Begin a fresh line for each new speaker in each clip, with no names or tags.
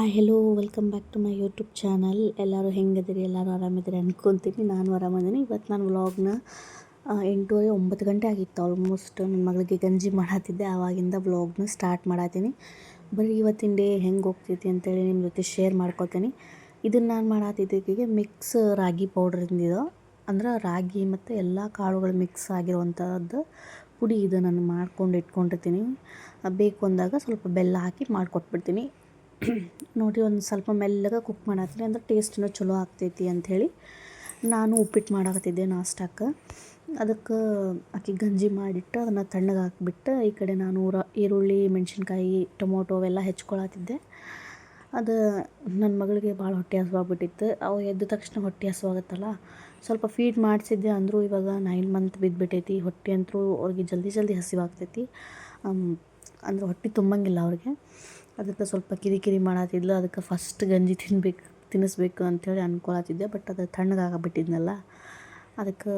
Hi hello welcome back to my YouTube channel. ಎಲ್ಲರೂ ಹೆಂಗದಿರಿ? ಎಲ್ಲರೂ ಆರಾಮಿದ್ದೀರಿ ಅನ್ಕೊತೀನಿ. ನಾನು ಆರಾಮದೀನಿ. ಇವತ್ತು ನಾನು ವ್ಲಾಗ್ನ 8:30 9 ಗಂಟೆ ಆಗಿತ್ತು ಆಲ್ಮೋಸ್ಟ್. ನನ್ನ ಮಗಳಿಗೆ ಗಂಜಿ ಮಾಡತ್ತಿದ್ದೆ, ಆವಾಗಿಂದ ವ್ಲಾಗ್ನ ಸ್ಟಾರ್ಟ್ ಮಾಡತ್ತೀನಿ. ಬರೀ ಇವತ್ತಿನ ಡೇ ಹೆಂಗೆ ಹೋಗ್ತೈತಿ ಅಂತೇಳಿ ನಿಮ್ಮ ಜೊತೆ ಶೇರ್ ಮಾಡ್ಕೊತೀನಿ. ಇದನ್ನು ನಾನು ಮಾಡತ್ತಿದ್ದಕ್ಕೆ ಮಿಕ್ಸ್ ರಾಗಿ ಪೌಡ್ರಿಂದಿದೆ, ಅಂದ್ರೆ ರಾಗಿ ಮತ್ತು ಎಲ್ಲ ಕಾಳುಗಳು ಮಿಕ್ಸ್ ಆಗಿರುವಂಥದ್ದು ಪುಡಿ. ಇದು ನಾನು ಮಾಡ್ಕೊಂಡು ಇಟ್ಕೊಂಡಿರ್ತೀನಿ. ಬೇಕು ಅಂದಾಗ ಸ್ವಲ್ಪ ಬೆಲ್ಲ ಹಾಕಿ ಮಾಡಿಕೊಟ್ಬಿಡ್ತೀನಿ. ನೋಡಿ, ಒಂದು ಸ್ವಲ್ಪ ಮೆಲ್ಲಗೆ ಕುಕ್ ಮಾಡತ್ತೀನಿ, ಅಂದ್ರೆ ಟೇಸ್ಟೂ ಚಲೋ ಆಗ್ತೈತಿ ಅಂಥೇಳಿ ನಾನು ಉಪ್ಪಿಟ್ಟು ಮಾಡಾಕತ್ತಿದ್ದೆ ನಾಷ್ಟಕ್ಕೆ. ಅದಕ್ಕೆ ಆಕಿ ಗಂಜಿ ಮಾಡಿಟ್ಟು ಅದನ್ನು ತಣ್ಣಗೆ ಹಾಕಿಬಿಟ್ಟು ಈ ಕಡೆ ನಾನು ಈರುಳ್ಳಿ, ಮೆಣಸಿನ್ಕಾಯಿ, ಟೊಮೊಟೊ ಅವೆಲ್ಲ ಹೆಚ್ಕೊಳತ್ತಿದ್ದೆ. ಅದು ನನ್ನ ಮಗಳಿಗೆ ಭಾಳ ಹೊಟ್ಟೆ ಹಸಿವಾಗ್ಬಿಟ್ಟಿತ್ತು. ಅವು ಎದ್ದ ತಕ್ಷಣ ಹೊಟ್ಟೆ ಹಸಿವಾಗುತ್ತಲ್ಲ, ಸ್ವಲ್ಪ ಫೀಡ್ ಮಾಡಿಸಿದ್ದೆ. ಅಂದರೂ ಇವಾಗ 9 ಮಂತ್ ಬಿದ್ದುಬಿಟ್ಟೈತಿ. ಹೊಟ್ಟೆ ಅಂತೂ ಅವ್ರಿಗೆ ಜಲ್ದಿ ಹಸಿವಾಗ್ತೈತಿ, ಅಂದ್ರೆ ಹೊಟ್ಟೆ ತುಂಬಂಗಿಲ್ಲ ಅವ್ರಿಗೆ. ಅದಕ್ಕೆ ಸ್ವಲ್ಪ ಕಿರಿಕಿರಿ ಮಾಡತ್ತಿದ್ಲು. ಅದಕ್ಕೆ ಫಸ್ಟ್ ಗಂಜಿ ತಿನ್ನಿಸ್ಬೇಕು ಅಂಥೇಳಿ ಅಂದ್ಕೊಳತ್ತಿದ್ದೆ. ಬಟ್ ಅದು ತಣ್ಣಗಾಗಿಬಿಟ್ಟಿದ್ನಲ್ಲ, ಅದಕ್ಕೆ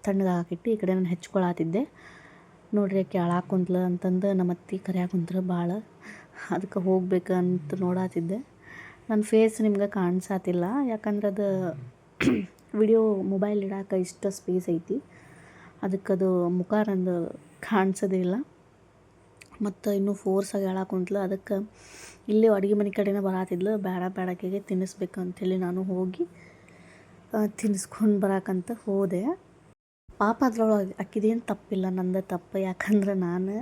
ತಣ್ಣಗಾಕಿಟ್ಟು ಈ ಕಡೆ ನಾನು ಹೆಚ್ಕೊಳತ್ತಿದ್ದೆ. ನೋಡ್ರಿ, ಆಕೆ ಅಳಾಕ ಕುಂತ್ಲ ಅಂತಂದು ನಮ್ಮ ಅತ್ತೆ ಕರಿಯಾಕ ಕುಂತ್ರ ಭಾಳ. ಅದಕ್ಕೆ ಹೋಗ್ಬೇಕಂತ ನೋಡತ್ತಿದ್ದೆ. ನನ್ನ ಫೇಸ್ ನಿಮ್ಗೆ ಕಾಣಿಸತ್ತಿಲ್ಲ, ಯಾಕಂದ್ರೆ ಅದು ವಿಡಿಯೋ ಮೊಬೈಲ್ ಇಡಾಕ ಇಷ್ಟ ಸ್ಪೇಸ್ ಐತಿ, ಅದಕ್ಕೆ ಅದು ಮುಖ ನಂದು ಕಾಣಿಸೋದೇ ಇಲ್ಲ. ಮತ್ತು ಇನ್ನೂ ಫೋರ್ಸಾಗಿ ಹೇಳಾಕುಂತ್ಲು. ಅದಕ್ಕೆ ಇಲ್ಲೇ ಅಡುಗೆ ಮನೆ ಕಡೆನೇ ಬರತ್ತಿದ್ಲು. ಬೇಡಕ್ಕೆಗೆ ತಿನ್ನಿಸ್ಬೇಕು ಅಂಥೇಳಿ ನಾನು ಹೋಗಿ ತಿನ್ನಿಸ್ಕೊಂಡು ಬರಾಕಂತ ಹೋದೆ. ಪಾಪ ಅದ್ರೊಳಗೆ ಅಕ್ಕಿದೇನು ತಪ್ಪಿಲ್ಲ, ನಂದು ತಪ್ಪು. ಯಾಕಂದ್ರೆ ನಾನು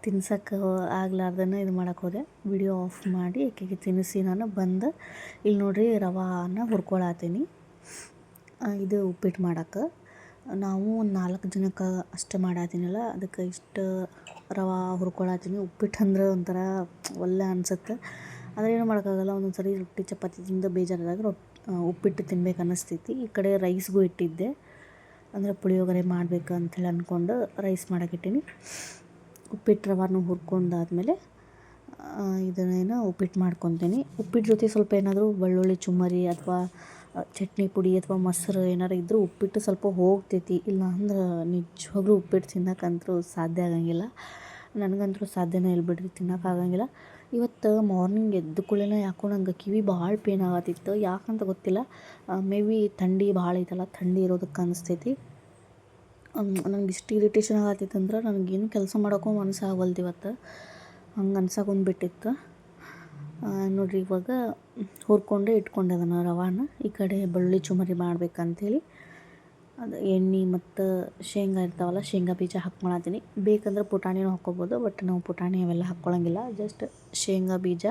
ತಿನ್ಸೋಕ್ಕೆ ಆಗ್ಲಾರ್ದೇ ಇದು ಮಾಡೋಕ್ಕೆ ಹೋದೆ. ವಿಡಿಯೋ ಆಫ್ ಮಾಡಿ ಆಕೆಗೆ ತಿನ್ನಿಸಿ ನಾನು ಬಂದು ಇಲ್ಲಿ ನೋಡಿರಿ ರವಾನ ಹುರ್ಕೊಳತ್ತೀನಿ. ಇದು ಉಪ್ಪಿಟ್ಟು ಮಾಡೋಕ್ಕೆ ನಾವು ಒಂದು 4 ಜನಕ್ಕೆ ಅಷ್ಟೇ ಮಾಡತ್ತೀನಲ್ಲ, ಅದಕ್ಕೆ ಇಷ್ಟು ರವೆ ಹುರ್ಕೊಳತ್ತೀನಿ. ಉಪ್ಪಿಟ್ಟು ಅಂದ್ರೆ ಒಂಥರ ಒಳ್ಳೆ ಅನಿಸುತ್ತೆ, ಆದರೆ ಏನೂ ಮಾಡೋಕ್ಕಾಗಲ್ಲ. ಒಂದೊಂದು ಸರಿ ರೊಟ್ಟಿ ಚಪಾತಿ ತಿಂದು ಬೇಜಾರಾದಾಗ ಉಪ್ಪಿಟ್ಟು ತಿನ್ಬೇಕು ಅನ್ನಿಸ್ತೈತಿ. ಈ ಕಡೆ ರೈಸ್ಗೂ ಇಟ್ಟಿದ್ದೆ, ಅಂದರೆ ಪುಳಿಯೋಗರೆ ಮಾಡಬೇಕು ಅಂಥೇಳಿ ಅಂದ್ಕೊಂಡು ರೈಸ್ ಮಾಡೋಕ್ಕಿಟ್ಟೀನಿ. ಉಪ್ಪಿಟ್ಟು ರವಾನು ಹುರ್ಕೊಂಡಾದ್ಮೇಲೆ ಇದನ್ನೇನು ಉಪ್ಪಿಟ್ಟು ಮಾಡ್ಕೊತೀನಿ. ಉಪ್ಪಿಟ್ಟು ಜೊತೆ ಸ್ವಲ್ಪ ಏನಾದರೂ ಬೆಳ್ಳುಳ್ಳಿ ಚುಮ್ಮರಿ ಅಥವಾ ಚಟ್ನಿ ಪುಡಿ ಅಥವಾ ಮೊಸರು ಏನಾರು ಇದ್ದರೂ ಉಪ್ಪಿಟ್ಟು ಸ್ವಲ್ಪ ಹೋಗ್ತೈತಿ. ಇಲ್ಲ ಅಂದ್ರೆ ನಿಜವಾಗ್ಲೂ ಉಪ್ಪಿಟ್ಟು ತಿನ್ನೋಕ್ಕಂತೂ ಸಾಧ್ಯ ಆಗಂಗಿಲ್ಲ. ನನಗಂತೂ ಸಾಧ್ಯನೇ ಇಲ್ಲ ಬಿಡ್ರಿ, ತಿನ್ನೋಕ್ಕಾಗಂಗಿಲ್ಲ. ಇವತ್ತು ಮಾರ್ನಿಂಗ್ ಎದ್ದ ಕೂಡಲೇ ಯಾಕೋ ನಂಗೆ ಕಿವಿ ಭಾಳ ಪೇನ್ ಆಗತ್ತಿತ್ತು. ಯಾಕಂತ ಗೊತ್ತಿಲ್ಲ, ಮೇ ಬಿ ಥಂಡಿ ಭಾಳ ಐತಲ್ಲ, ಥಂಡಿ ಇರೋದಕ್ಕೆ ಅನಿಸ್ತೈತಿ. ನಂಗೆ ಇಷ್ಟು ಇರಿಟೇಷನ್ ಆಗತ್ತಿತ್ತು ಅಂದ್ರೆ ನನಗೇನು ಕೆಲಸ ಮಾಡೋಕ್ಕೂ ಮನಸ್ಸಾಗವಲ್ದು ಇವತ್ತು, ಹಂಗೆ ಅನ್ಸಕೊಂಡ್ಬಿಟ್ಟಿತ್ತು. ನೋಡಿರಿ, ಇವಾಗ ಹುರ್ಕೊಂಡೆ ಇಟ್ಕೊಂಡೆ ಅದನ್ನು ರವಾನ. ಈ ಕಡೆ ಬೆಳ್ಳುಳ್ಳಿ ಚುಮರಿ ಮಾಡ್ಬೇಕಂತೇಳಿ ಅದು ಎಣ್ಣೆ ಮತ್ತು ಶೇಂಗಾ ಇರ್ತಾವಲ್ಲ, ಶೇಂಗಾ ಬೀಜ ಹಾಕ್ಕೊಳತ್ತೀನಿ. ಬೇಕಂದ್ರೆ ಪುಟಾಣಿನೂ ಹಾಕ್ಕೊಬೋದು, ಬಟ್ ನಾವು ಪುಟಾಣಿ ಅವೆಲ್ಲ ಹಾಕ್ಕೊಳಂಗಿಲ್ಲ. ಜಸ್ಟ್ ಶೇಂಗಾ ಬೀಜ,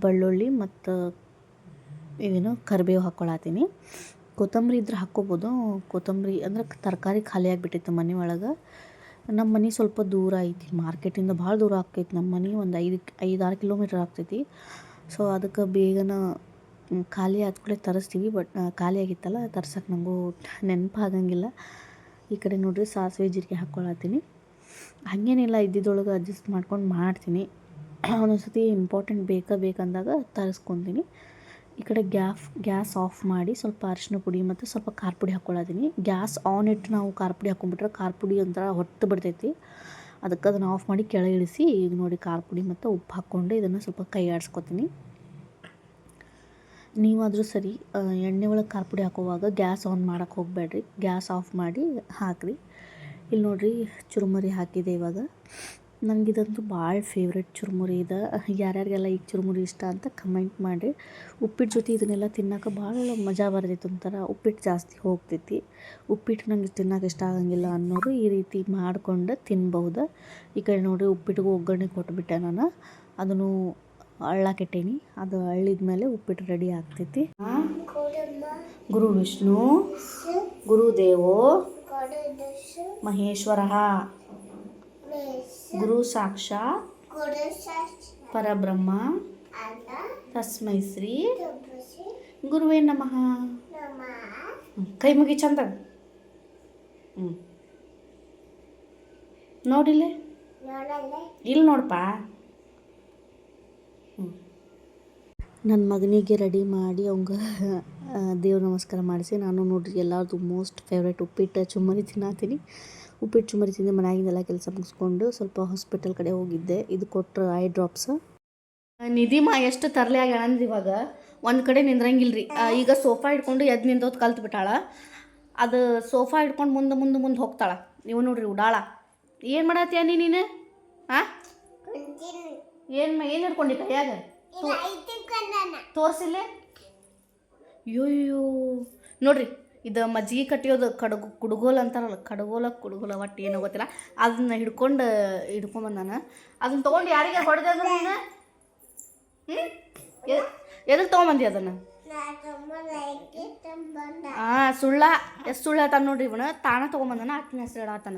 ಬೆಳ್ಳುಳ್ಳಿ ಮತ್ತು ಇದೇನು ಕರಿಬೇವು ಹಾಕ್ಕೊಳತ್ತೀನಿ. ಕೊತ್ತಂಬರಿ ಇದ್ರೆ ಹಾಕ್ಕೊಬೋದು. ಕೊತ್ತಂಬರಿ ಅಂದ್ರೆ ತರಕಾರಿ ಖಾಲಿ ಆಗಿಬಿಟ್ಟಿತ್ತು ಮನೆ ಒಳಗೆ. ನಮ್ಮ ಮನೆ ಸ್ವಲ್ಪ ದೂರ ಐತಿ, ಮಾರ್ಕೆಟಿಂದ ಭಾಳ ದೂರ ಆಗ್ತೈತಿ. ನಮ್ಮ ಮನೆ ಒಂದು 5-6 ಕಿಲೋಮೀಟ್ರ್ ಆಗ್ತೈತಿ. ಸೊ ಅದಕ್ಕೆ ಬೇಗನೆ ಖಾಲಿ ಆದ್ಕೂಡಲೇ ತರಿಸ್ತೀವಿ. ಬಟ್ ಖಾಲಿ ಆಗಿತ್ತಲ್ಲ, ತರ್ಸಕ್ಕೆ ನನಗೂ ನೆನಪಾಗಂಗಿಲ್ಲ. ಈ ಕಡೆ ನೋಡಿರಿ ಸಾಸಿವೆ ಜೀರಿಗೆ ಹಾಕ್ಕೊಳತ್ತೀನಿ. ಹಾಗೇನಿಲ್ಲ, ಇದ್ದಿದ್ದೊಳಗೆ ಅಡ್ಜಸ್ಟ್ ಮಾಡ್ಕೊಂಡು ಮಾಡ್ತೀನಿ. ಒಂದೊಂದು ಸತಿ ಇಂಪಾರ್ಟೆಂಟ್ ಬೇಕಂದಾಗ ತರಿಸ್ಕೊತೀನಿ. ಈ ಕಡೆ ಗ್ಯಾಸ್ ಆಫ್ ಮಾಡಿ ಸ್ವಲ್ಪ ಅರಿಶಿನ ಪುಡಿ ಮತ್ತು ಸ್ವಲ್ಪ ಖಾರ ಪುಡಿ ಹಾಕ್ಕೊಳತ್ತೀನಿ. ಗ್ಯಾಸ್ ಆನ್ ಇಟ್ಟು ನಾವು ಖಾರ ಪುಡಿ ಹಾಕ್ಕೊಂಡ್ಬಿಟ್ರೆ ಖಾರ ಪುಡಿ ಒಂಥರ ಹೊಟ್ಟು ಬಿಡ್ತೈತಿ. ಅದಕ್ಕೆ ಅದನ್ನು ಆಫ್ ಮಾಡಿ ಕೆಳಗೆ ಇಳಿಸಿ ಈಗ ನೋಡಿ ಖಾರ ಪುಡಿ ಮತ್ತು ಉಪ್ಪು ಹಾಕ್ಕೊಂಡು ಇದನ್ನು ಸ್ವಲ್ಪ ಕೈ ಆಡಿಸ್ಕೊತೀನಿ. ನೀವಾದರೂ ಸರಿ ಎಣ್ಣೆ ಒಳಗೆ ಖಾರ ಪುಡಿ ಹಾಕುವಾಗ ಗ್ಯಾಸ್ ಆನ್ ಮಾಡೋಕ್ಕೆ ಹೋಗಬೇಡ್ರಿ, ಗ್ಯಾಸ್ ಆಫ್ ಮಾಡಿ ಹಾಕಿರಿ. ಇಲ್ಲಿ ನೋಡಿರಿ ಚುರುಮುರಿ ಹಾಕಿದೆ. ಇವಾಗ ನನಗಿದಂತೂ ಭಾಳ ಫೇವ್ರೆಟ್ ಚುರುಮುರಿ ಇದೆ. ಯಾರ್ಯಾರಿಗೆಲ್ಲ ಈಗ ಚುರುಮುರಿ ಇಷ್ಟ ಅಂತ ಕಮೆಂಟ್ ಮಾಡಿರಿ. ಉಪ್ಪಿಟ್ಟು ಜೊತೆ ಇದನ್ನೆಲ್ಲ ತಿನ್ನೋಕೆ ಭಾಳ ಮಜಾ ಬರ್ತೈತಿ, ಒಂಥರ ಉಪ್ಪಿಟ್ಟು ಜಾಸ್ತಿ ಹೋಗ್ತೈತಿ. ಉಪ್ಪಿಟ್ಟು ನಂಗೆ ತಿನ್ನೋಕೆ ಇಷ್ಟ ಆಗಂಗಿಲ್ಲ ಅನ್ನೋರು ಈ ರೀತಿ ಮಾಡ್ಕೊಂಡು ತಿನ್ಬೋದು. ಈ ಕಡೆ ನೋಡಿರಿ ಉಪ್ಪಿಟ್ಟಿಗೆ ಒಗ್ಗರಣೆ ಕೊಟ್ಬಿಟ್ಟೆ ನಾನು. ಅದನ್ನು ಅಳ್ಳಾಕಿಟ್ಟೀನಿ. ಅದು ಅಳ್ಳಿದ ಮೇಲೆ ಉಪ್ಪಿಟ್ಟು ರೆಡಿ ಆಗ್ತೈತಿ. ಗುರು ವಿಷ್ಣು ಗುರುದೇವೋ ಮಹೇಶ್ವರ ಗುರು ಸಾಕ್ಷಾತ್ ಪರಬ್ರಹ್ಮ ತಸ್ಮೈ ಶ್ರೀ ಗುರುವೇ ನಮಃ. ಕೈ ಮುಗಿ ಚಂದ. ನೋಡಿಲ್ಲೇ ಇಲ್ಲಿ ನೋಡಪ್ಪ. ನನ್ನ ಮಗನಿಗೆ ರೆಡಿ ಮಾಡಿ ಅವಂಗೆ ದೇವ್ರ ನಮಸ್ಕಾರ ಮಾಡಿಸಿ ನಾನು ನೋಡ್ರಿ ಎಲ್ಲರದು ಮೋಸ್ಟ್ ಫೇವ್ರೇಟ್ ಉಪ್ಪಿಟ್ಟು ಚುಮ್ಮರಿ ತಿನ್ನತ್ತೀನಿ. ಉಪ್ಪಿಟ್ಟು ಚುಮ್ಮರಿ ತಿಂದು ಮನೆಯಾಗಿಂದೆಲ್ಲ ಕೆಲಸ ಮುಗಿಸ್ಕೊಂಡು ಸ್ವಲ್ಪ ಹಾಸ್ಪಿಟಲ್ ಕಡೆ ಹೋಗಿದ್ದೆ. ಇದು ಕೊಟ್ಟರು ಐ ಡ್ರಾಪ್ಸ್. ನಿಧಿಮ ಎಷ್ಟು ತರಲೆ ಆಗ್ಯಾಳ ಅಂದ್ರೆ ಇವಾಗ ಒಂದು ಕಡೆ ನಿಂದ್ರಂಗಿಲ್ರಿ. ಈಗ ಸೋಫಾ ಹಿಡ್ಕೊಂಡು ಎದ್ದು ನಿಂದೋದು ಕಲ್ತು ಬಿಟ್ಟಾಳ. ಅದು ಸೋಫಾ ಹಿಡ್ಕೊಂಡು ಮುಂದೆ ಮುಂದೆ ಮುಂದೆ ಹೋಗ್ತಾಳೆ. ನೀವು ನೋಡ್ರಿ ಉಡಾಳ. ಏನು ಮಾಡತ್ತೀಯ ನೀನು? ಹಾಂ, ಏನು ಹಿಡ್ಕೊಂಡು ಕೈಯಾಗ ತೋರಿಸಿಲ್ಲ? ಅಯ್ಯೋ ನೋಡ್ರಿ, ಇದು ಮಜ್ಜಿಗೆ ಕಟ್ಟಿಯೋದು ಕುಡುಗೋಲು ಅಂತಾರಲ್ಲ, ಕುಡುಗೋಲ ಒಟ್ಟು ಏನೋ ಗೊತ್ತಿಲ್ಲ, ಅದನ್ನ ಹಿಡ್ಕೊಂಬಂದಾನ. ಅದನ್ನ ತೊಗೊಂಡು ಯಾರಿಗೆ ಹೊಡೆದ ನೀನು? ಎದಕ್ಕೆ ತೊಗೊಂಬಂದಿ ಅದನ್ನು? ಸುಳ್ಳ. ಎಷ್ಟು ಸುಳ್ಳು ಹೇಳ್ತಾನೆ ನೋಡ್ರಿ ಇವನು. ತಾನ ತೊಗೊಂಬಂದಾನ, ಆಕಿನ ಹೆಸರು ಹೇಳತ್ತಾನ.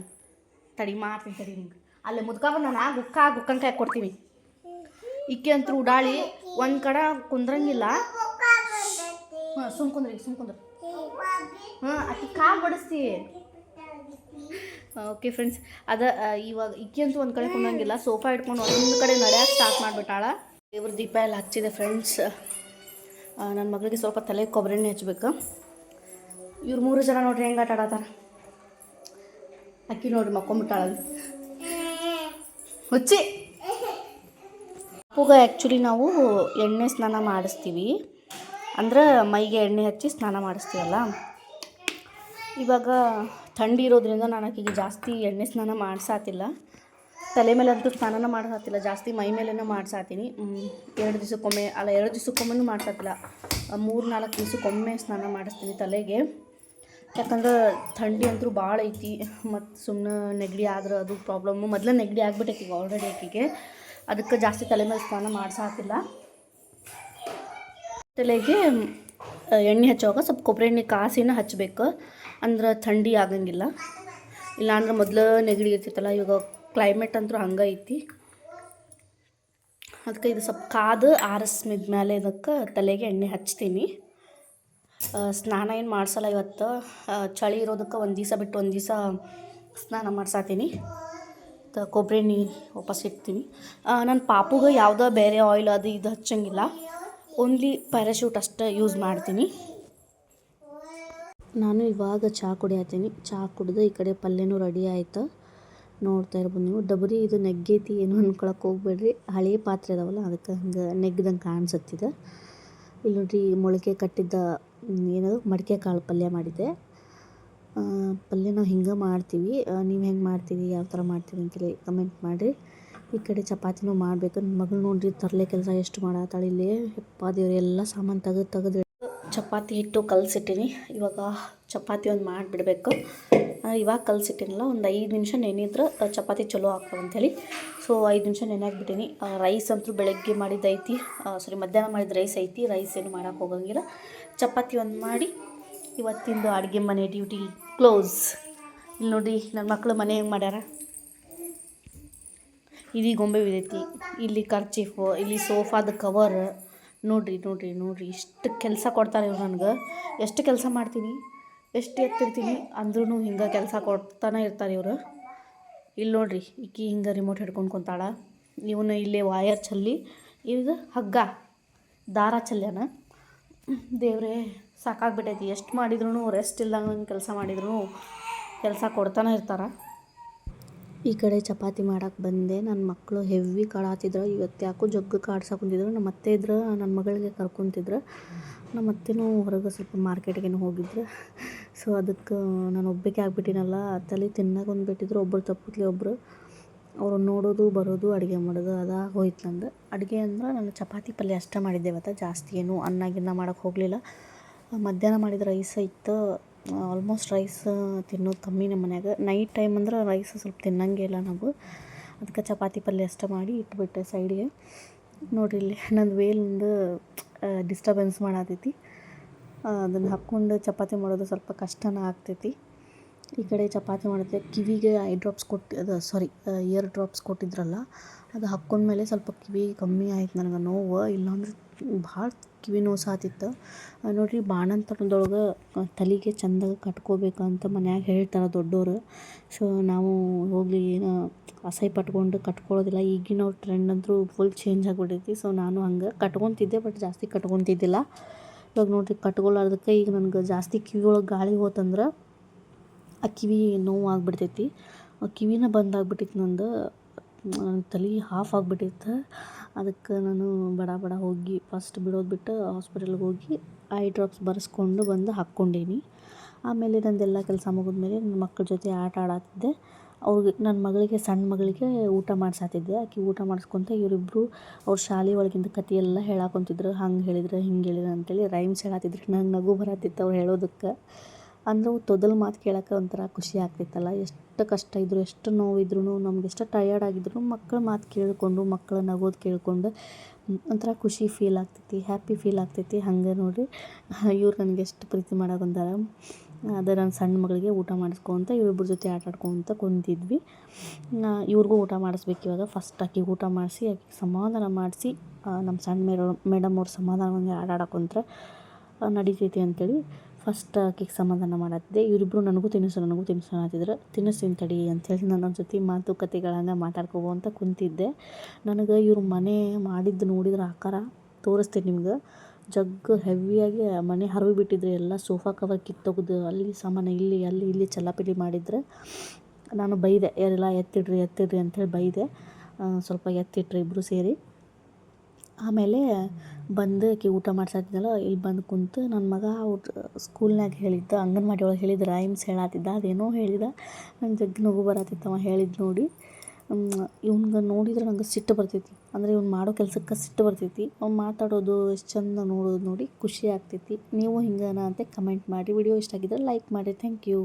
ತಡಿ ಮಾಡ್ತೀನಿ ತಡಿ. ನಿಮ್ಗೆ ಅಲ್ಲೇ ಮುದ್ಕ ಬಂದಾನ, ಗುಕ್ಕಂಕಾಯಿ ಕೊಡ್ತೀನಿ. ಇಕ್ಕಿ ಅಂತೂ ಉಡಾಳಿ, ಒಂದು ಕಡೆ ಕುಂದ್ರಂಗಿಲ್ಲ. ಹಾಂ, ಸುಮ್ಕುಂದ್ರಿ. ಹಾಂ, ಆಕಿ ಕಾಲು ಬಡಿಸ್ತಿ. ಓಕೆ ಫ್ರೆಂಡ್ಸ್, ಇವಾಗ ಇಕ್ಕಿ ಅಂತೂ ಒಂದು ಕಡೆ ಕುಂದ್ರಂಗಿಲ್ಲ. ಸೋಫಾ ಇಟ್ಕೊಂಡು ಒಂದು ಕಡೆ ನಡೆಯೋಕೆ ಸ್ಟಾರ್ಟ್ ಮಾಡಿಬಿಟ್ಟಾಳ. ಇವ್ರ ದೀಪ ಎಲ್ಲ ಹಚ್ಚಿದೆ ಫ್ರೆಂಡ್ಸ್. ನನ್ನ ಮಗಳಿಗೆ ಸ್ವಲ್ಪ ತಲೆ ಕೊಬ್ಬರಿ ಎಣ್ಣೆ ಹಚ್ಬೇಕು. ಇವ್ರು 3 ಜನ ನೋಡ್ರಿ ಹೆಂಗೆ ಆಟ ಆಡತ್ತಾರ. ಅಕ್ಕಿ ನೋಡ್ರಿ ಮಕ್ಕೊಂಬಿಟ್ಟಾಳ ಹುಚ್ಚಿ. ಅಪ್ಪುಗ ಆ್ಯಕ್ಚುಲಿ ನಾವು ಎಣ್ಣೆ ಸ್ನಾನ ಮಾಡಿಸ್ತೀವಿ, ಅಂದ್ರೆ ಮೈಗೆ ಎಣ್ಣೆ ಹಚ್ಚಿ ಸ್ನಾನ ಮಾಡಿಸ್ತೀವಲ್ಲ. ಇವಾಗ ಥಂಡಿ ಇರೋದ್ರಿಂದ ನಾನು ಆಕೆಗೆ ಜಾಸ್ತಿ ಎಣ್ಣೆ ಸ್ನಾನ ಮಾಡಿಸಾತಿಲ್ಲ. ತಲೆ ಮೇಲೆ ಅಂತೂ ಸ್ನಾನ ಮಾಡ್ಸಾತಿಲ್ಲ, ಜಾಸ್ತಿ ಮೈ ಮೇಲೇ ಮಾಡ್ಸಾತೀನಿ. 2 ದಿವಸಕ್ಕೊಮ್ಮೆ ಅಲ್ಲ, 2 ದಿವಸಕ್ಕೊಮ್ಮೆನೂ ಮಾಡ್ಸಾತಿಲ್ಲ, 3-4 ದಿವಸಕ್ಕೊಮ್ಮೆ ಸ್ನಾನ ಮಾಡಿಸ್ತೀನಿ ತಲೆಗೆ. ಯಾಕಂದ್ರೆ ಥಂಡಿ ಅಂತೂ ಭಾಳ ಐತಿ. ಮತ್ತು ಸುಮ್ಮನೆ ನೆಗಡಿ ಆದ್ರೆ ಅದು ಪ್ರಾಬ್ಲಮ್ಮು. ಮೊದಲೇ ನೆಗಡಿ ಆಗಿಬಿಟ್ಟೈತಿ ಈಗ ಆಲ್ರೆಡಿ ಆಕೆಗೆ. ಅದಕ್ಕೆ ಜಾಸ್ತಿ ತಲೆ ಮೇಲೆ ಸ್ನಾನ ಮಾಡಿಸಾತಿಲ್ಲ. ತಲೆಗೆ ಎಣ್ಣೆ ಹಚ್ಚುವಾಗ ಸ್ವಲ್ಪ ಕೊಬ್ಬರಿ ಎಣ್ಣೆ ಕಾಸಿನ ಹಚ್ಚಬೇಕು, ಅಂದ್ರೆ ಥಂಡಿ ಆಗಂಗಿಲ್ಲ. ಇಲ್ಲಾಂದ್ರೆ ಮೊದಲು ನೆಗಡಿ ಇರ್ತಿತ್ತಲ್ಲ, ಇವಾಗ ಕ್ಲೈಮೇಟ್ ಅಂತೂ ಹಂಗೆ ಐತಿ. ಅದಕ್ಕೆ ಇದು ಸ್ವಲ್ಪ ಕಾದು ಆರಿಸ್ಮಿದ ಮೇಲೆ ಇದಕ್ಕೆ ತಲೆಗೆ ಎಣ್ಣೆ ಹಚ್ತೀನಿ. ಸ್ನಾನ ಏನು ಮಾಡಿಸಲ್ಲ ಇವತ್ತು. ಚಳಿ ಇರೋದಕ್ಕೆ ಒಂದು ದಿವಸ ಬಿಟ್ಟು ಒಂದು ದಿವಸ ಸ್ನಾನ ಮಾಡ್ಸಾತೀನಿ. ಕೊಬ್ಬರಿ ಎಣ್ಣೆ ವಾಪಸ್ ಇಡ್ತೀನಿ. ನನ್ನ ಪಾಪುಗೆ ಯಾವುದೋ ಬೇರೆ ಆಯಿಲ್ ಅದು ಇದು ಹಚ್ಚಂಗಿಲ್ಲ, ಓನ್ಲಿ ಪ್ಯಾರಾಶೂಟ್ ಅಷ್ಟೇ ಯೂಸ್ ಮಾಡ್ತೀನಿ. ನಾನು ಇವಾಗ ಚಹಾ ಕುಡಿಯತ್ತೀನಿ. ಚಹಾ ಕುಡಿದು ಈ ಕಡೆ ಪಲ್ಯನೂ ರೆಡಿ ಆಯಿತು. ನೋಡ್ತಾ ಇರ್ಬೋದು ನೀವು. ಡಬರಿ ಇದು ನೆಗ್ಗೈತಿ ಏನು ಅನ್ಕೊಳಕ್ಕೆ ಹೋಗ್ಬೇಡ್ರಿ, ಹಳೆಯ ಪಾತ್ರೆ ಅದಾವಲ್ಲ ಅದಕ್ಕೆ ಹಂಗೆ ನೆಗ್ದಂಗೆ ಕಾಣಿಸುತ್ತಿದೆ. ಇಲ್ಲಿ ನೋಡ್ರಿ, ಮೊಳಕೆ ಕಟ್ಟಿದ್ದ ಏನದು ಮಡಿಕೆ ಕಾಳು ಪಲ್ಯ ಮಾಡಿದ್ದೆ. ಪಲ್ಯ ನಾವು ಹಿಂಗೆ ಮಾಡ್ತೀವಿ, ನೀವು ಹೆಂಗೆ ಮಾಡ್ತೀವಿ, ಯಾವ ಥರ ಮಾಡ್ತೀವಿ ಅಂತೇಳಿ ಕಮೆಂಟ್ ಮಾಡಿರಿ. ಈ ಕಡೆ ಚಪಾತಿನೂ ಮಾಡಬೇಕು. ನನ್ನ ಮಗಳು ನೋಡ್ರಿ ತರಲೆ ಕೆಲಸ ಎಷ್ಟು ಮಾಡತ್ತಾಳೆ ಇಲ್ಲಿ. ಯಪ್ಪ ದೇವ್ರು, ಎಲ್ಲ ಸಾಮಾನು ತೆಗೆದು ಚಪಾತಿ ಹಿಟ್ಟು ಕಲಸಿಟ್ಟಿನಿ. ಇವಾಗ ಚಪಾತಿ ಒಂದು ಮಾಡಿಬಿಡ್ಬೇಕು. ಇವಾಗ ಕಲಸಿಟ್ಟಿನಲ್ಲ, ಒಂದು 5 ನಿಮಿಷ ನೆನೆದ್ರೆ ಚಪಾತಿ ಚಲೋ ಆಗ್ತವೆ ಅಂಥೇಳಿ. ಸೊ 5 ನಿಮಿಷ ನೆನೆಯಾಕ್ಬಿಟ್ಟಿನಿ. ರೈಸ್ ಅಂತೂ ಬೆಳಗ್ಗೆ ಮಾಡಿದ್ದೈತಿ, ಮಧ್ಯಾಹ್ನ ಮಾಡಿದ ರೈಸ್ ಐತಿ. ರೈಸ್ ಏನು ಮಾಡೋಕೆ ಹೋಗಂಗಿಲ್ಲ. ಚಪಾತಿ ಒಂದು ಮಾಡಿ ಇವತ್ತಿಂದು ಅಡುಗೆ ಮನೆ ಡ್ಯೂಟಿ ಕ್ಲೋಸ್. ಇಲ್ಲಿ ನೋಡಿ ನನ್ನ ಮಕ್ಕಳು ಮನೆ ಹೆಂಗೆ ಮಾಡ್ಯಾರ. ಇಲ್ಲಿ ಗೊಂಬೆ ಬಿದ್ದೈತಿ, ಇಲ್ಲಿ ಕರ್ಚೀಫು, ಇಲ್ಲಿ ಸೋಫಾದ ಕವರ್. ನೋಡ್ರಿ ಇಷ್ಟು ಕೆಲಸ ಕೊಡ್ತಾರೆ ಇವ್ರು ನನಗೆ. ಎಷ್ಟು ಕೆಲಸ ಮಾಡ್ತೀನಿ, ಎಷ್ಟು ಎತ್ತಿರ್ತೀನಿ ಅಂದ್ರೂ ಹಿಂಗೆ ಕೆಲಸ ಕೊಡ್ತಾನೆ ಇರ್ತಾರೆ ಇವರು. ಇಲ್ಲಿ ನೋಡ್ರಿ, ಈಕಿ ಹಿಂಗೆ ರಿಮೋಟ್ ಹಿಡ್ಕೊಂಡು ಕುಂತಾಳ. ಇವನು ಇಲ್ಲೇ ವಾಯರ್ ಚಲ್ಲಿ, ಈಗ ಹಗ್ಗ ದಾರ ಚಲ್ಯಾನ. ದೇವ್ರೇ ಸಾಕಾಗ್ಬಿಟ್ಟೈತಿ. ಎಷ್ಟು ಮಾಡಿದ್ರು ರೆಸ್ಟ್ ಇಲ್ದಂಗೆ ಕೆಲಸ ಮಾಡಿದ್ರು ಕೆಲಸ ಕೊಡ್ತಾನೆ ಇರ್ತಾರೆ. ಈ ಕಡೆ ಚಪಾತಿ ಮಾಡೋಕ್ಕೆ ಬಂದೆ. ನನ್ನ ಮಕ್ಕಳು ಹೆವಿ ಕಾಡಾತಿದ್ರು. ಇವತ್ತು ಯಾಕೋ ಜಗ್ಗು ಕಾಡ್ಸಕ್ಕೆ ಕುಂತಿದ್ರು. ನಮ್ಮ ಅತ್ತೆ ಇದ್ರೆ ನನ್ನ ಮಗಳಿಗೆ ಕರ್ಕೊತಿದ್ರು. ನಮ್ಮ ಅತ್ತೆನೂ ಹೊರಗೆ ಸ್ವಲ್ಪ ಮಾರ್ಕೆಟ್ಗೇನು ಹೋಗಿದ್ರು. ಸೊ ಅದಕ್ಕೆ ನಾನು ಒಬ್ಬಕ್ಕೆ ಆಗಿಬಿಟ್ಟಿನಲ್ಲ, ತಲೆ ತಿನ್ನಕ್ಕೆ ಒಂದು ಬಿಟ್ಟಿದ್ರು. ಒಬ್ಬರು ತಪ್ಪುತ್ಲಿ ಒಬ್ಬರು ಅವರು ನೋಡೋದು ಬರೋದು ಅಡುಗೆ ಮಾಡೋದು ಅದ ಹೋಯ್ತು ನಂದು. ಅಡುಗೆ ಅಂದ್ರೆ ನಾನು ಚಪಾತಿ ಪಲ್ಯ ಅಷ್ಟೇ ಮಾಡಿದ್ದೆ ಇವತ್ತು. ಜಾಸ್ತಿ ಏನು ಅನ್ನ ಗಿನ್ನ ಮಾಡೋಕ್ಕೆ ಹೋಗಲಿಲ್ಲ. ಮಧ್ಯಾಹ್ನ ಮಾಡಿದ ರೈಸ್ ಇತ್ತು. ಆಲ್ಮೋಸ್ಟ್ ರೈಸ್ ತಿನ್ನೋದು ಕಮ್ಮಿ ನಮ್ಮ ಮನ್ಯಾಗ. ನೈಟ್ ಟೈಮ್ ಅಂದ್ರೆ ರೈಸ್ ಸ್ವಲ್ಪ ತಿನ್ನಂಗೆ ಇಲ್ಲ ನಾವು. ಅದಕ್ಕೆ ಚಪಾತಿ ಪಲ್ಯ ಅಷ್ಟೇ ಮಾಡಿ ಇಟ್ಬಿಟ್ಟೆ ಸೈಡಿಗೆ. ನೋಡಿರಿ, ಇಲ್ಲಿ ನನ್ನ ವೇಲಿಂದು ಡಿಸ್ಟರ್ಬೆನ್ಸ್ ಮಾಡತೈತಿ. ಅದನ್ನು ಹಾಕ್ಕೊಂಡು ಚಪಾತಿ ಮಾಡೋದು ಸ್ವಲ್ಪ ಕಷ್ಟನೇ ಆಗ್ತೈತಿ. ಈ ಕಡೆ ಚಪಾತಿ ಮಾಡಿದ್ರೆ ಕಿವಿಗೆ ಇಯರ್ ಡ್ರಾಪ್ಸ್ ಕೊಟ್ಟಿದ್ರಲ್ಲ, ಅದು ಹಾಕ್ಕೊಂಡ್ಮೇಲೆ ಸ್ವಲ್ಪ ಕಿವಿ ಕಮ್ಮಿ ಆಯ್ತು ನನಗೆ ನೋವು. ಇಲ್ಲಾಂದ್ರೆ ಭಾಳ ಕಿವಿ ನೋವು ಸಾತಿತ್ತು. ನೋಡಿರಿ, ಬಾಣಂತನದೊಳಗೆ ತಲೆಗೆ ಚೆಂದಾಗ ಕಟ್ಕೋಬೇಕಂತ ಮನ್ಯಾಗ ಹೇಳ್ತಾರೆ ದೊಡ್ಡೋರು. ಸೊ ನಾವು ಹೋಗಲಿ ಅಸಹ್ಯ ಪಟ್ಕೊಂಡು ಕಟ್ಕೊಳ್ಳೋದಿಲ್ಲ. ಈಗಿನ ಟ್ರೆಂಡ್ ಅಂತೂ ಫುಲ್ ಚೇಂಜ್ ಆಗಿಬಿಟ್ಟೈತಿ. ಸೊ ನಾನು ಹಂಗೆ ಕಟ್ಕೊತಿದ್ದೆ, ಬಟ್ ಜಾಸ್ತಿ ಕಟ್ಕೊತಿದ್ದಿಲ್ಲ. ಇವಾಗ ನೋಡಿರಿ, ಕಟ್ಕೊಳ್ಳೋದಕ್ಕೆ ಈಗ ನನಗೆ ಜಾಸ್ತಿ ಕಿವಿ ಒಳಗೆ ಗಾಳಿ ಹೋತಂದ್ರೆ ಆ ಕಿವಿ ನೋವು ಆಗ್ಬಿಡ್ತೈತಿ. ಕಿವಿನ ಬಂದಾಗ್ಬಿಟ್ಟಿತ್ತು ನಂದು. ತಲೆ ಹಾಫ್ ಆಗಿಬಿಟ್ಟಿತ್ತು. ಅದಕ್ಕೆ ನಾನು ಬಡ ಬಡ ಹೋಗಿ ಫಸ್ಟ್ ಬಿಡೋದು ಬಿಟ್ಟು ಹಾಸ್ಪಿಟಲ್ಗೆ ಹೋಗಿ ಐ ಡ್ರಾಪ್ಸ್ ಬರೆಸ್ಕೊಂಡು ಬಂದು ಹಾಕ್ಕೊಂಡೀನಿ. ಆಮೇಲೆ ನಂದೆಲ್ಲ ಕೆಲಸ ಮುಗಿದ್ಮೇಲೆ ನನ್ನ ಮಕ್ಕಳ ಜೊತೆ ಆಟ ಆಡತ್ತಿದ್ದೆ. ಅವ್ರಿಗೆ ನನ್ನ ಮಗಳಿಗೆ, ಸಣ್ಣ ಮಗಳಿಗೆ ಊಟ ಮಾಡ್ಸಾತಿದ್ದೆ. ಆಕೆ ಊಟ ಮಾಡಿಸ್ಕೊಂತ ಇವರಿಬ್ಬರು ಅವ್ರ ಶಾಲೆ ಒಳಗಿಂದ ಕತೆ ಎಲ್ಲ ಹೇಳಾಕೊಂತಿದ್ರು. ಹಂಗೆ ಹೇಳಿದ್ರು, ಹಿಂಗೆ ಹೇಳಿದ್ರು ಅಂತೇಳಿ ರೈಮ್ಸ್ ಹೇಳತ್ತಿದ್ರು. ನಂಗೆ ನಗು ಬರತ್ತಿತ್ತು ಅವ್ರು ಹೇಳೋದಕ್ಕೆ. ಅಂದರೂ ತೊದಲು ಮಾತು ಕೇಳೋಕೆ ಒಂಥರ ಖುಷಿ ಆಗ್ತಿತ್ತಲ್ಲ. ಎಷ್ಟು ಕಷ್ಟ ಇದ್ದರೂ, ಎಷ್ಟು ನೋವಿದ್ರೂ, ನಮ್ಗೆ ಎಷ್ಟು ಟಯರ್ಡ್ ಆಗಿದ್ರು ಮಕ್ಕಳ ಮಾತು ಕೇಳಿಕೊಂಡು, ಮಕ್ಕಳ ನಗೋದು ಕೇಳಿಕೊಂಡು ಒಂಥರ ಖುಷಿ ಫೀಲ್ ಆಗ್ತೈತಿ, ಹ್ಯಾಪಿ ಫೀಲ್ ಆಗ್ತೈತಿ. ಹಂಗೆ ನೋಡಿರಿ ಇವ್ರು ನನಗೆ ಎಷ್ಟು ಪ್ರೀತಿ ಮಾಡಾಕಂತಾರೆ. ಅದೇ ನನ್ನ ಸಣ್ಣ ಮಗಳಿಗೆ ಊಟ ಮಾಡಿಸ್ಕೊಂತ ಇವರಿಬ್ಬರ ಜೊತೆ ಆಟ ಆಡ್ಕೊತ ಕುಂತಿದ್ವಿ. ಇವ್ರಿಗೂ ಊಟ ಮಾಡಿಸ್ಬೇಕು ಇವಾಗ. ಫಸ್ಟ್ ಆಕಿಗೆ ಊಟ ಮಾಡಿಸಿ ಆಕಿಗೆ ಸಮಾಧಾನ ಮಾಡಿಸಿ ನಮ್ಮ ಸಣ್ಣ ಮೇಡಮ್ ಅವ್ರು ಸಮಾಧಾನವಾಗಿ ಆಡಾಡಕೊಂತ್ರೆ ನಡಿತೈತಿ ಅಂತೇಳಿ ಫಸ್ಟ್ ಆಕಿಗೆ ಸಮಾಧಾನ ಮಾಡತ್ತಿದ್ದೆ. ಇವರಿಬ್ಬರು ನನಗೂ ತಿನ್ನಿಸು ಅನ್ನತ್ತಿದ್ರು. ತಿನ್ನಿಸ್ತೀನಿ ತಡಿ ಅಂಥೇಳಿ ನನ್ನ ಜೊತೆ ಮಾತುಕತೆಗಳಂಗೆ ಮಾತಾಡ್ಕೊತ ಕುಂತಿದ್ದೆ. ನನಗೆ ಇವ್ರ ಮನೆ ಮಾಡಿದ್ದು ನೋಡಿದ್ರೆ ಆಕಾರ ತೋರಿಸ್ತೀನಿ ನಿಮ್ಗೆ. ಜಗ್ಗು ಹೆವಿಯಾಗಿ ಮನೆ ಹರವಿ ಬಿಟ್ಟಿದ್ರೆ ಎಲ್ಲ ಸೋಫಾ ಕವರ್ ಕಿತ್ತೊಗ್ದು ಅಲ್ಲಿ ಸಾಮಾನು ಇಲ್ಲಿ ಚಲ್ಲಾಪಿಲ್ಲಿ ಮಾಡಿದ್ರೆ ನಾನು ಬೈದೆ, ಎಲ್ಲ ಎತ್ತಿಡ್ರಿ ಅಂಥೇಳಿ ಬೈದೆ. ಸ್ವಲ್ಪ ಎತ್ತಿಟ್ರಿ ಇಬ್ಬರು ಸೇರಿ. ಆಮೇಲೆ ಬಂದು ಆಕೆ ಊಟ ಮಾಡ್ಸಾತಿದ್ದಲ್ಲ, ಇಲ್ಲಿ ಬಂದು ಕುಂತು ನನ್ನ ಮಗ ಅವ್ರ ಸ್ಕೂಲ್ನಾಗ ಹೇಳಿದ್ದ, ಅಂಗನವಾಡಿ ಒಳಗೆ ಹೇಳಿದ ರೈಮ್ಸ್ ಹೇಳತ್ತಿದ್ದ. ಅದೇನೋ ಹೇಳಿದ, ನಂಗೆ ಜಗ್ಗಿ ನಗು ಬರತ್ತಿತ್ತು ಅವ ಹೇಳಿದ್ದು ನೋಡಿ. ಇವ್ನಿಗೆ ನೋಡಿದ್ರೆ ನಂಗೆ ಸಿಟ್ಟು ಬರ್ತೈತಿ. ಅಂದರೆ ಇವ್ನು ಮಾಡೋ ಕೆಲಸಕ್ಕೆ ಸಿಟ್ಟು ಬರ್ತೈತಿ. ಅವ್ನು ಮಾತಾಡೋದು ಎಷ್ಟು ಚಂದ ನೋಡೋದು ನೋಡಿ ಖುಷಿ ಆಗ್ತೈತಿ. ನೀವು ಹಿಂಗೇನಾ ಅಂತ ಕಮೆಂಟ್ ಮಾಡಿ. ವಿಡಿಯೋ ಇಷ್ಟ ಆಗಿದ್ರೆ ಲೈಕ್ ಮಾಡಿ. Thank you.